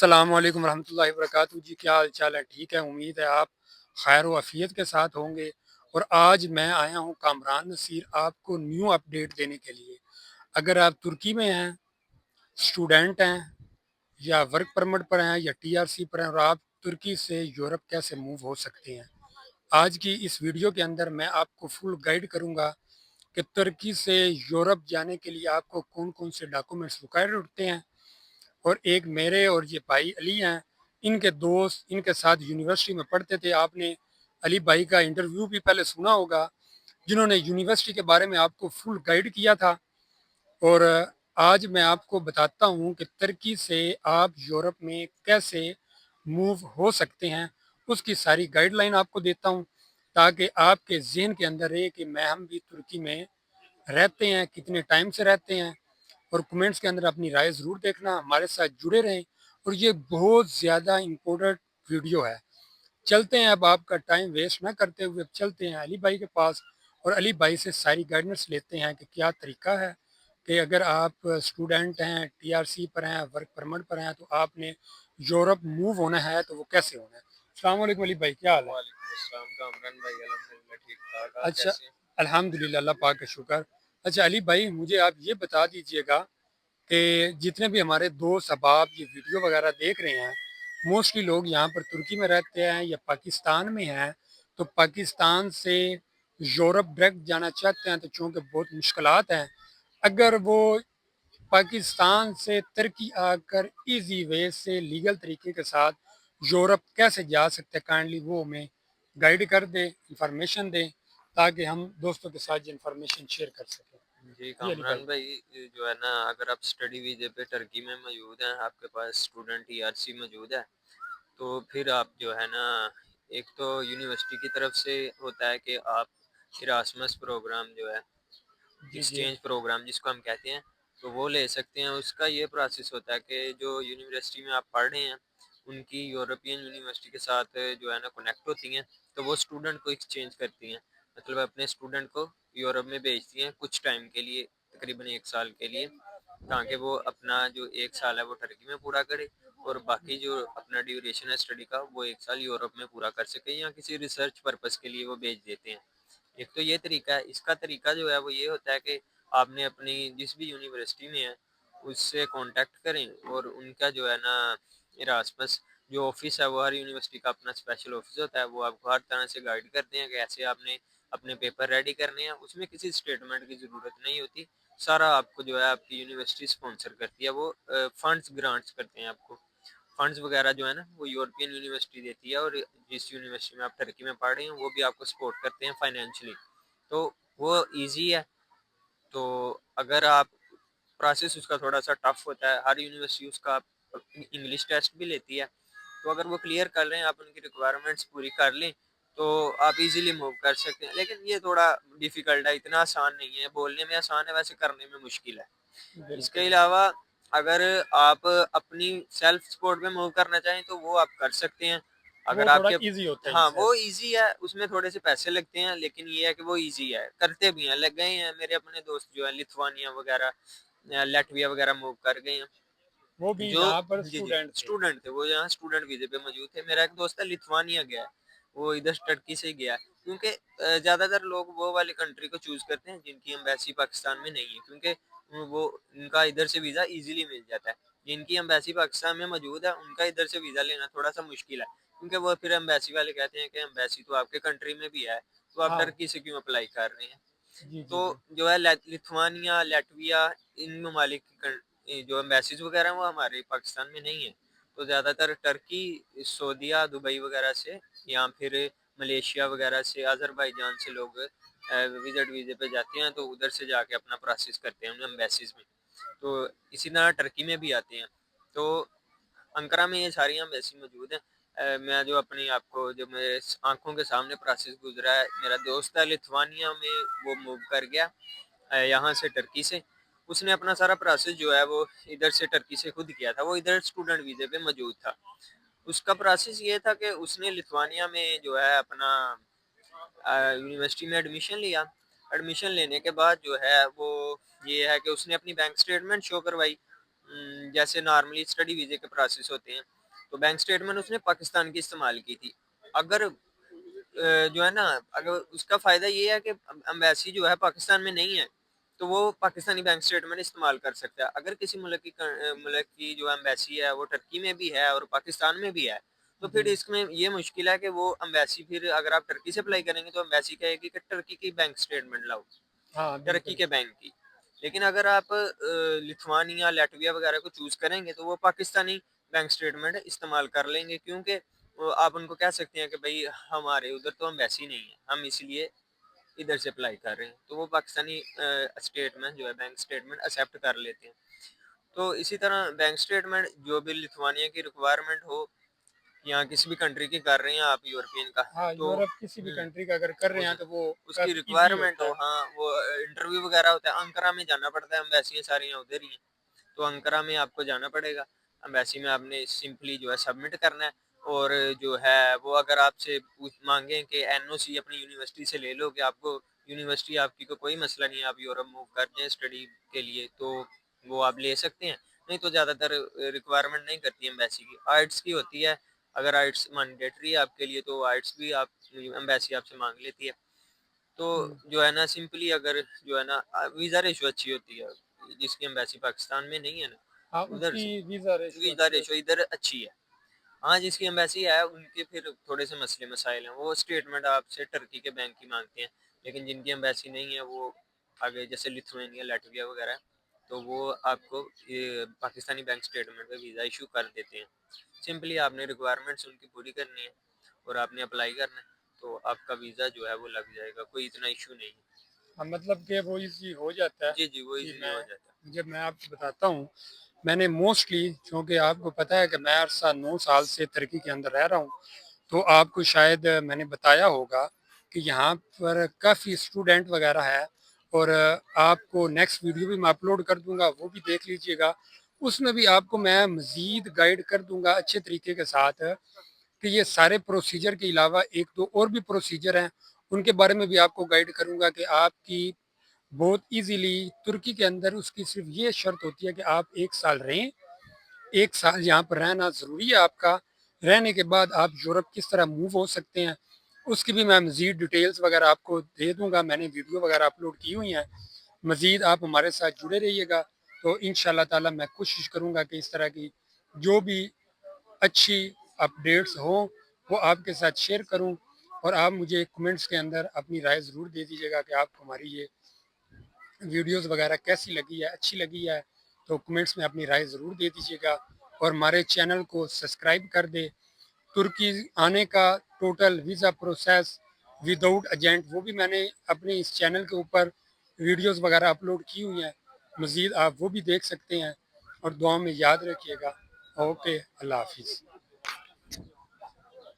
السلام علیکم ورحمۃ اللہ وبرکاتہ جی، کیا حال چال ہے؟ ٹھیک ہے، امید ہے آپ خیر و عافیت کے ساتھ ہوں گے۔ اور آج میں آیا ہوں کامران نصیر آپ کو نیو اپڈیٹ دینے کے لیے۔ اگر آپ ترکی میں ہیں، اسٹوڈنٹ ہیں، یا ورک پرمٹ پر ہیں یا ٹی آر سی پر ہیں، اور آپ ترکی سے یورپ کیسے موو ہو سکتے ہیں، آج کی اس ویڈیو کے اندر میں آپ کو فل گائیڈ کروں گا کہ ترکی سے یورپ جانے کے لیے آپ کو کون کون سے ڈاکومنٹس ریکوائرڈ ہوتے ہیں۔ اور ایک میرے اور یہ بھائی علی ہیں، ان کے دوست ان کے ساتھ یونیورسٹی میں پڑھتے تھے۔ آپ نے علی بھائی کا انٹرویو بھی پہلے سنا ہوگا، جنہوں نے یونیورسٹی کے بارے میں آپ کو فل گائیڈ کیا تھا۔ اور آج میں آپ کو بتاتا ہوں کہ ترکی سے آپ یورپ میں کیسے موو ہو سکتے ہیں، اس کی ساری گائیڈ لائن آپ کو دیتا ہوں، تاکہ آپ کے ذہن کے اندر رہے کہ میں ہم بھی ترکی میں رہتے ہیں، کتنے ٹائم سے رہتے ہیں۔ اور کمنٹس کے اندر اپنی رائے ضرور دیکھنا، ہمارے ساتھ جڑے رہیں۔ اور یہ بہت زیادہ امپورٹنٹ ویڈیو ہے۔ چلتے ہیں، اب آپ کا ٹائم ویسٹ نہ کرتے ہوئے چلتے ہیں علی بھائی کے پاس، اور علی بھائی سے ساری گائیڈنس لیتے ہیں کہ کیا طریقہ ہے کہ اگر آپ اسٹوڈنٹ ہیں، ٹی آر سی پر ہیں، ورک پرمٹ پر ہیں، تو آپ نے یورپ موو ہونا ہے تو وہ کیسے ہونا ہے۔ السلام علیکم علی بھائی، کیا حال ہے؟ وعلیکم السلام کامران بھائی، الحمدللہ ٹھیک ٹھاک، آپ اچھا، کیسے ہیں؟ الحمدللہ، اللہ پاک کا شکر۔ اچھا علی بھائی، مجھے آپ یہ بتا دیجئے گا کہ جتنے بھی ہمارے دوست احباب یہ ویڈیو وغیرہ دیکھ رہے ہیں، موسٹلی لوگ یہاں پر ترکی میں رہتے ہیں یا پاکستان میں ہیں، تو پاکستان سے یورپ ڈائریکٹ جانا چاہتے ہیں، تو چونکہ بہت مشکلات ہیں، اگر وہ پاکستان سے ترکی آ کر ایزی وے سے لیگل طریقے کے ساتھ یورپ کیسے جا سکتے ہیں، کائنڈلی وہ ہمیں گائیڈ کر دیں، انفارمیشن دیں، تاکہ ہم دوستوں کے ساتھ یہ انفارمیشن شیئر کر سکیں۔ جی جی علی بھائی۔ کامران بھائی، جو ہے نا، اگر آپ اسٹڈی ویزے پہ ٹرکی میں موجود ہیں، آپ کے پاس اسٹوڈنٹ ای آر سی موجود ہے، تو پھر آپ جو ہے نا، ایک تو یونیورسٹی کی طرف سے ہوتا ہے کہ آپ اراسمس پروگرام جو ہے، جی جی ایکسچینج پروگرام جس کو ہم کہتے ہیں، تو وہ لے سکتے ہیں۔ اس کا یہ پروسیس ہوتا ہے کہ جو یونیورسٹی میں آپ پڑھ رہے ہیں، ان کی یورپین یونیورسٹی کے ساتھ جو ہے نا کنیکٹ ہوتی ہیں، تو وہ اسٹوڈنٹ کو ایکسچینج کرتی ہیں، مطلب اپنے اسٹوڈنٹ کو یورپ میں بھیجتی ہیں کچھ ٹائم کے لیے، تقریباً 1 سال کے لیے، تاکہ وہ اپنا جو 1 سال ہے وہ ٹرکی میں پورا کرے، اور باقی جو اپنا ڈیوریشن ہے اسٹڈی کا، وہ 1 سال یورپ میں پورا کر سکے، یا کسی ریسرچ پرپس کے لیے وہ بھیج دیتے ہیں۔ ایک تو یہ طریقہ ہے۔ اس کا طریقہ جو ہے وہ یہ ہوتا ہے کہ آپ نے اپنی جس بھی یونیورسٹی میں ہے اس سے کانٹیکٹ کریں، اور ان کا جو ہے نا اراسمس جو آفس ہے، وہ ہر یونیورسٹی کا اپنا اسپیشل آفس ہوتا ہے، وہ آپ کو ہر طرح سے گائیڈ کرتے ہیں کہ ایسے آپ نے اپنے پیپر ریڈی کرنے ہیں۔ اس میں کسی اسٹیٹمنٹ کی ضرورت نہیں ہوتی، سارا آپ کو جو ہے آپ کی یونیورسٹی اسپانسر کرتی ہے، وہ فنڈز گرانٹس کرتے ہیں آپ کو، فنڈز وغیرہ جو ہے نا وہ یورپین یونیورسٹی دیتی ہے، اور جس یونیورسٹی میں آپ ٹرکی میں پڑھ رہے ہیں وہ بھی آپ کو سپورٹ کرتے ہیں فائنینشلی، تو وہ ایزی ہے۔ تو اگر آپ پروسیس اس کا تھوڑا سا ٹف ہوتا ہے، ہر یونیورسٹی اس کا انگلش ٹیسٹ بھی لیتی ہے، تو اگر وہ کلیئر کر لیں، آپ ان کی ریکوائرمنٹس پوری کر لیں، تو آپ ایزیلی موو کر سکتے ہیں۔ لیکن یہ تھوڑا ڈیفیکلٹ ہے، اتنا آسان نہیں ہے، بولنے میں آسان ہے، ویسے کرنے میں مشکل ہے۔ اس کے بالکل علاوہ اگر آپ اپنی سیلف سپورٹ میں موو کرنا چاہیں تو وہ آپ کر سکتے ہیں، وہ اگر آپ تھوڑا کے ایزی ہوتا ہے ان ہاں سے۔ وہ ایزی ہے، اس میں تھوڑے سے پیسے لگتے ہیں، لیکن یہ ہے کہ وہ ایزی ہے، کرتے بھی ہیں، لگ گئے ہیں میرے اپنے دوست جو ہیں لتھوانیا وغیرہ، لیٹویا وغیرہ موو کر گئے وہ ہیں، بھی جو یہاں پر جی جی اسٹوڈنٹ تھے۔ اسٹوڈنٹ تھے، وہ یہاں اسٹوڈنٹ ویزے پہ موجود تھے۔ میرا ایک دوست ہے لتھوانیا گیا ہے، وہ ادھر ٹرکی سے ہی گیا ہے، کیونکہ زیادہ تر لوگ وہ والی کنٹری کو چوز کرتے ہیں جن کی ایمبیسی پاکستان میں نہیں ہے، کیونکہ وہ ان کا ادھر سے ویزا ایزیلی مل جاتا ہے۔ جن کی ایمبیسی پاکستان میں موجود ہے ان کا ادھر سے ویزا لینا تھوڑا سا مشکل ہے، کیونکہ وہ پھر ایمبیسی والے کہتے ہیں کہ ایمبیسی تو آپ کے کنٹری میں بھی ہے، تو آپ ہاں ٹرکی سے کیوں اپلائی کر رہے ہیں۔ جی تو جی جی جو ہے لتھوانیا، لیٹویا، ان ممالک کی جو ایمبیسیز وغیرہ ہیں وہ ہمارے پاکستان میں نہیں ہیں، تو زیادہ تر ٹرکی، سعودیہ، دبئی وغیرہ سے، یا پھر ملیشیا وغیرہ سے، آذربائیجان سے لوگ وزٹ ویزے پہ جاتے ہیں، تو ادھر سے جا کے اپنا پروسیس کرتے ہیں ان ایمبیسیز میں، تو اسی طرح ٹرکی میں بھی آتے ہیں۔ تو انقرہ میں یہ ساری ایمبیسی موجود ہیں۔ میں جو اپنی آپ کو جو میرے آنکھوں کے سامنے پروسیس گزرا ہے، میرا دوست ہے لتھوانیا میں، وہ موو کر گیا یہاں سے ٹرکی سے، اس نے اپنا سارا پروسیس جو ہے وہ ادھر سے ٹرکی سے خود کیا تھا، وہ ادھر اسٹوڈنٹ ویزے پہ موجود تھا۔ اس کا پروسیس یہ تھا کہ اس نے لتھوانیا میں جو ہے اپنا یونیورسٹی میں ایڈمیشن لیا، ایڈمیشن لینے کے بعد جو ہے وہ یہ ہے کہ اس نے اپنی بینک سٹیٹمنٹ شو کروائی، جیسے نارملی اسٹڈی ویزے کے پروسیس ہوتے ہیں، تو بینک اسٹیٹمنٹ اس نے پاکستان کی استعمال کی تھی. اگر جو ہے نا اگر اس کا فائدہ یہ ہے کہ امبیسی جو ہے پاکستان میں نہیں ہے تو وہ پاکستانی بینک اسٹیٹمنٹ استعمال کر سکتا ہے. اگر کسی ملک کی جو امبیسی ہے وہ ٹرکی میں بھی ہے اور پاکستان میں بھی ہے تو پھر جی اس میں یہ مشکل ہے کہ وہ امبیسی پھر اگر آپ ٹرکی سے اپلائی کریں گے تو امبیسی کہے گی کہ ٹرکی کی بینک اسٹیٹمنٹ لاؤ، ہاں ٹرکی بالکل. کے بینک کی. لیکن اگر آپ لتھوانیا لیٹویا وغیرہ کو چوز کریں گے تو وہ پاکستانی بینک اسٹیٹمنٹ استعمال کر لیں گے، کیونکہ آپ ان کو کہہ سکتے ہیں کہ بھائی ہمارے ادھر تو امبیسی نہیں ہے، ہم اس لیے ادھر سے اپلائی کر رہے ہیں، تو وہ پاکستانی اسٹیٹمنٹ جو ہے بینک اسٹیٹمنٹ ایکسیپٹ کر لیتے ہیں. تو اسی طرح بینک اسٹیٹمنٹ جو بھی لتھوانیا کی ریکوائرمنٹ ہو یا کسی بھی کنٹری کی کر رہے ہیں آپ یورپین کا ہاں تو یورپ کسی بھی کنٹری کا اگر کر رہے ہیں تو وہ اس کی کافی ایزی ریکوائرمنٹ ہوتا ہو، ہے. ہاں وہ انٹرویو وغیرہ ہوتا ہے، انکرا میں جانا پڑتا ہے، امبیسیاں ساری ہیں ادھر ہی ہیں تو انکرا میں آپ کو جانا پڑے گا. امبیسی میں آپ نے سمپلی جو ہے سبمٹ کرنا ہے، اور جو ہے وہ اگر آپ سے مانگیں کہ این او سی اپنی یونیورسٹی سے لے لو کہ آپ کو یونیورسٹی آپ کی کو کوئی مسئلہ نہیں ہے، آپ یورپ موو کر جائیں اسٹڈی کے لیے تو وہ آپ لے سکتے ہیں. نہیں تو زیادہ تر ریکوائرمنٹ نہیں کرتی ہے امبیسی کی، آئٹس کی ہوتی ہے. اگر آئٹس مینڈیٹری ہے آپ کے لیے تو آئٹس بھی آپ امبیسی آپ سے مانگ لیتی ہے. تو جو ہے نا سمپلی اگر جو ہے نا ویزا ریشو اچھی ہوتی ہے جس کی امبیسی پاکستان میں نہیں ہے نا ہاں اس ادھر کی سے ویزا ریشو ویزا اچھی ریشو ہوتی ادھر اچھی ہے. ہاں جس کی امبیسی ہے ان کے پھر تھوڑے سے مسئلے مسائل ہیں، وہ اسٹیٹمنٹ آپ سے ٹرکی کے بینک کی مانگتے ہیں. لیکن جن کی امبیسی نہیں ہے وہ آگے جیسے لتھوینیا لیٹویا وغیرہ تو وہ آپ کو پاکستانی بینک اسٹیٹمنٹ پہ ویزا ایشو کر دیتے ہیں. سمپلی آپ نے ریکوائرمنٹس ان کی پوری کرنی ہے اور آپ نے اپلائی کرنا ہے تو آپ کا ویزا جو ہے وہ لگ جائے گا، کوئی اتنا ایشو نہیں ہے. ہے. مطلب کہ وہ ایزی ہو جاتا ہے. جی جی وہ کہ ایزیلی ہو جاتا ہے. جب میں آپ کو بتاتا ہوں، میں نے موسٹلی چونکہ آپ کو پتہ ہے کہ میں عرصہ 9 سال سے ترکی کے اندر رہ رہا ہوں، تو آپ کو شاید میں نے بتایا ہوگا کہ یہاں پر کافی اسٹوڈنٹ وغیرہ ہے، اور آپ کو نیکسٹ ویڈیو بھی میں اپلوڈ کر دوں گا، وہ بھی دیکھ لیجئے گا. اس میں بھی آپ کو میں مزید گائیڈ کر دوں گا اچھے طریقے کے ساتھ کہ یہ سارے پروسیجر کے علاوہ ایک دو اور بھی پروسیجر ہیں، ان کے بارے میں بھی آپ کو گائیڈ کروں گا کہ آپ کی بہت ایزیلی ترکی کے اندر اس کی صرف یہ شرط ہوتی ہے کہ آپ 1 سال رہیں. 1 سال یہاں پر رہنا ضروری ہے آپ کا. رہنے کے بعد آپ یورپ کس طرح موو ہو سکتے ہیں اس کی بھی میں مزید ڈیٹیلز وغیرہ آپ کو دے دوں گا. میں نے ویڈیو وغیرہ اپلوڈ کی ہوئی ہیں. مزید آپ ہمارے ساتھ جڑے رہیے گا تو انشاءاللہ تعالی میں کوشش کروں گا کہ اس طرح کی جو بھی اچھی اپڈیٹس ہوں وہ آپ کے ساتھ شیئر کروں. اور آپ مجھے کمنٹس کے اندر اپنی رائے ضرور دے دیجیے گا کہ آپ کو ہماری یہ ویڈیوز وغیرہ کیسی لگی ہے، اچھی لگی ہے تو کمنٹس میں اپنی رائے ضرور دے دیجیے گا. اور ہمارے چینل کو سبسکرائب کر دے. ترکی آنے کا total visa process without agent وہ بھی میں نے اپنے اس چینل کے اوپر ویڈیوز وغیرہ اپلوڈ کی ہوئی ہیں، مزید آپ وہ بھی دیکھ سکتے ہیں. اور دعاؤں میں یاد رکھیے گا. اوکے، اللہ حافظ.